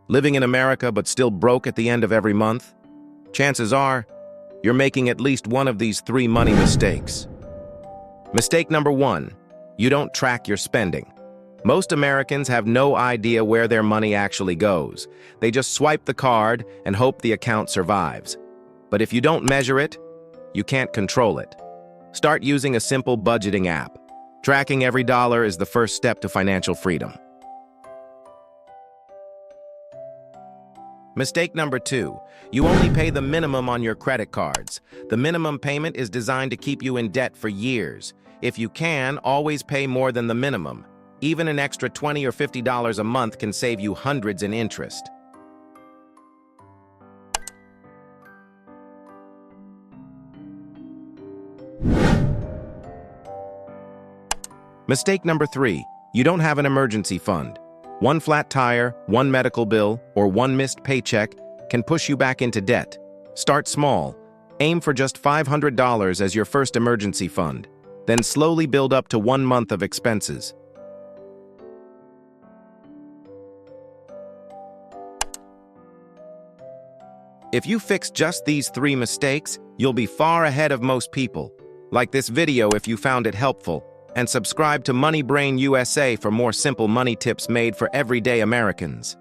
Living in America but still broke at the end of every month? Chances are, you're making at least one of these three money mistakes. Mistake number 1, you don't track your spending. Most Americans have no idea where their money actually goes. They just swipe the card and hope the account survives. But if you don't measure it, you can't control it. Start using a simple budgeting app. Tracking every dollar is the first step to financial freedom. Mistake number 2, you only pay the minimum on your credit cards. The minimum payment is designed to keep you in debt for years. If you can, always pay more than the minimum. Even an extra $20 or $50 a month can save you hundreds in interest. Mistake number 3, you don't have an emergency fund. One flat tire, one medical bill, or one missed paycheck can push you back into debt. Start small. Aim for just $500 as your first emergency fund. Then slowly build up to 1 month of expenses. If you fix just these 3 mistakes, you'll be far ahead of most people. Like this video if you found it helpful, and subscribe to Money Brain USA for more simple money tips made for everyday Americans.